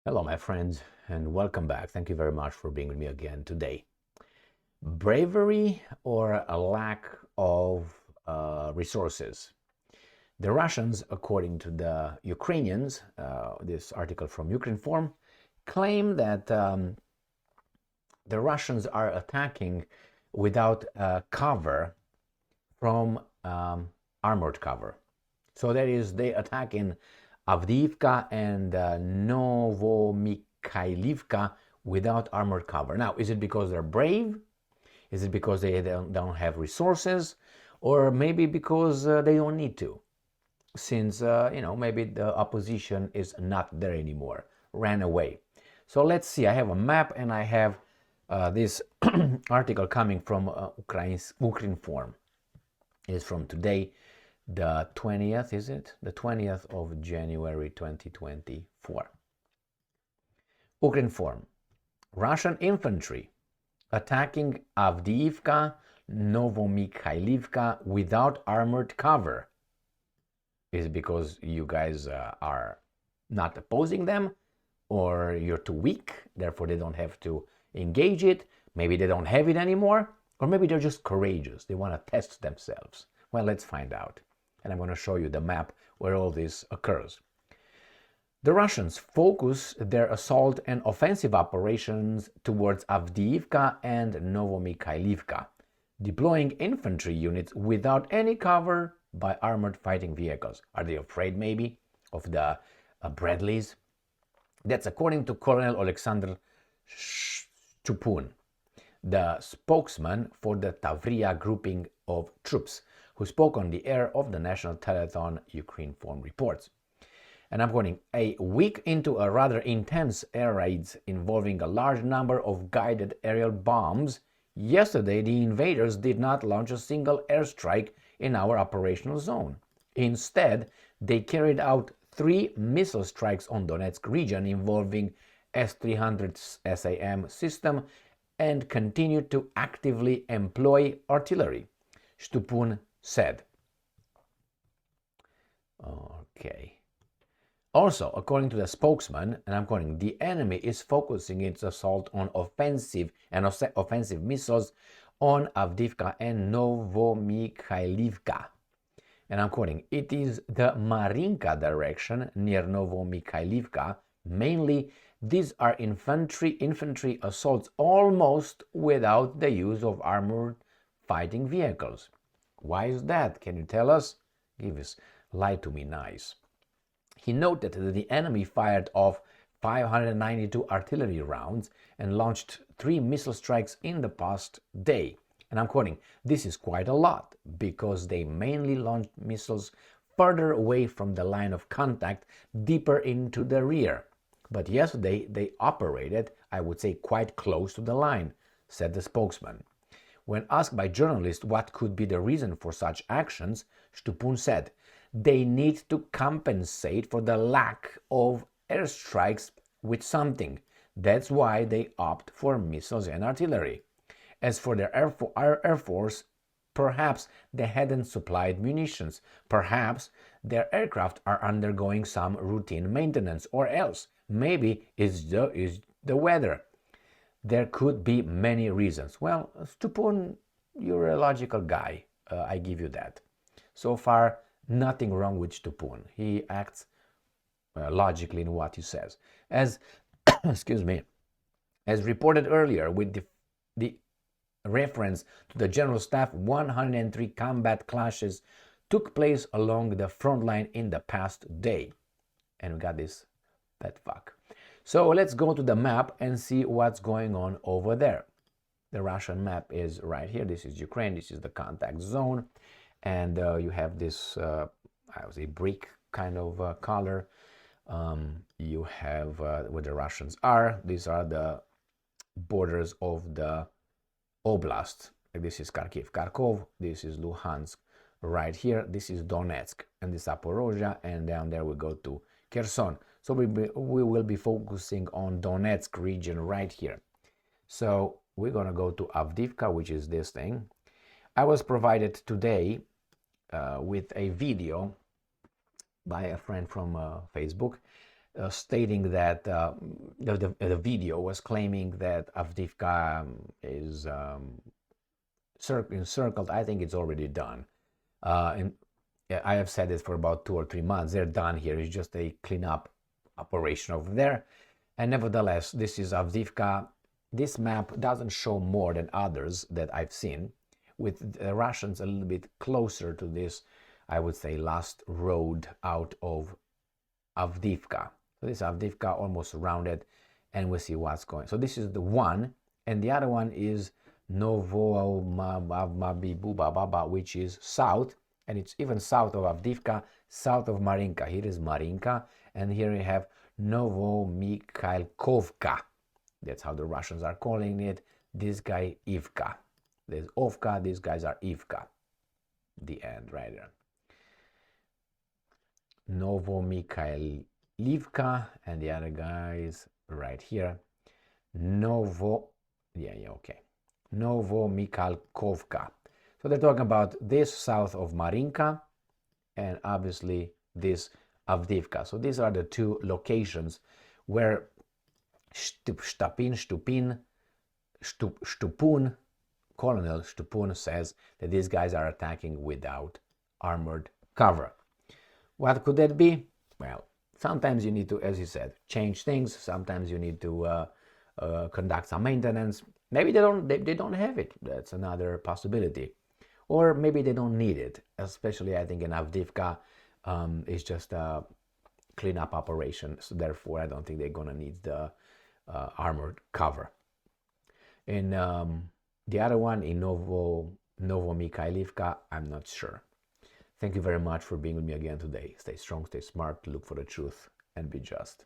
Hello, my friends, and welcome back. Thank you very much for being with me again today. Bravery or a lack of resources? The Russians, according to the Ukrainians, this article from Ukrinform, claim that the Russians are attacking without cover from armored cover. So that is, they attack in Avdiivka and Novomikhailivka without armored cover. Now, is it because they're brave? Is it because they don't have resources? Or maybe because they don't need to? Since, maybe the opposition is not there anymore, ran away. So let's see, I have a map and I have this article coming from Ukrinform. It's from today, the 20th, is it? The 20th of January 2024. Ukrinform. Russian infantry attacking Avdiivka, Novomikhailivka without armored cover. Is it because you guys are not opposing them? Or you're too weak, therefore they don't have to engage it? Maybe they don't have it anymore? Or maybe they're just courageous. They want to test themselves. Well, let's find out. And I'm going to show you the map where all this occurs. The Russians focus their assault and offensive operations towards Avdiivka and Novomikhailivka, deploying infantry units without any cover by armored fighting vehicles. Are they afraid, maybe, of the Bradleys? That's according to Colonel Alexander Stupun, the spokesman for the Tavria grouping of troops, who spoke on the air of the national telethon, Ukrinform reports. And I'm quoting, a week into a rather intense air raids involving a large number of guided aerial bombs, yesterday the invaders did not launch a single airstrike in our operational zone. Instead, they carried out 3 missile strikes on Donetsk region involving S-300 SAM system and continued to actively employ artillery, Stupun said. Okay. Also, according to the spokesman, and I'm quoting, the enemy is focusing its assault on offensive missiles on Avdiivka and Novomikhailivka. And I'm quoting, it is the Marinka direction near Novomikhailivka. Mainly, these are infantry assaults almost without the use of armored fighting vehicles. Why is that? Can you tell us? Give us light to me, nice. He noted that the enemy fired off 592 artillery rounds and launched 3 missile strikes in the past day. And I'm quoting, this is quite a lot because they mainly launched missiles further away from the line of contact, deeper into the rear. But yesterday they operated, I would say, quite close to the line, said the spokesman. When asked by journalists what could be the reason for such actions, Stupun said, they need to compensate for the lack of airstrikes with something. That's why they opt for missiles and artillery. As for their Air Force, perhaps they hadn't supplied munitions. Perhaps their aircraft are undergoing some routine maintenance, or else maybe it's the weather. There could be many reasons. Well, Stupun, you're a logical guy. I give you that. So far, nothing wrong with Stupun. He acts logically in what he says. As excuse me, as reported earlier, with the reference to the General Staff, 103 combat clashes took place along the front line in the past day. And we got this pet fuck. So let's go to the map and see what's going on over there. The Russian map is right here. This is Ukraine. This is the contact zone. And you have this, I would say, brick kind of color. You have where the Russians are. These are the borders of the oblast. This is Kharkov. This is Luhansk. Right here, this is Donetsk, and this is Zaporozhye, and down there we go to Kherson. So we will be focusing on Donetsk region right here. So we're going to go to Avdiivka, which is this thing. I was provided today with a video by a friend from Facebook, stating that the video was claiming that Avdiivka is encircled. I think it's already done. And I have said it for about 2 or 3 months. They're done here. It's just a cleanup operation over there. And nevertheless, this is Avdiivka. This map doesn't show more than others that I've seen, with the Russians a little bit closer to this, I would say, last road out of Avdiivka. So this Avdiivka almost rounded, and we see what's going. So this is the one, and the other one is Novomabibubaba, which is south, and it's even south of Avdiivka, south of Marinka. Here is Marinka, and here we have Novomikhailkovka. That's how the Russians are calling it. This guy Ivka. There's Ovka, these guys are Ivka. The end right there. Novomikhailivka, and the other guys right here. Novomikhailkovka. So they're talking about this south of Marinka, and obviously this Avdiivka. So these are the two locations where Colonel Stupun says that these guys are attacking without armored cover. What could that be? Well, sometimes you need to, as you said, change things. Sometimes you need to conduct some maintenance. Maybe they don't have it. That's another possibility. Or maybe they don't need it. Especially, I think in Avdiivka, it's just a cleanup operation. So therefore, I don't think they're gonna need the armored cover. In the other one, in Novomikhailivka, I'm not sure. Thank you very much for being with me again today. Stay strong, stay smart, look for the truth, and be just.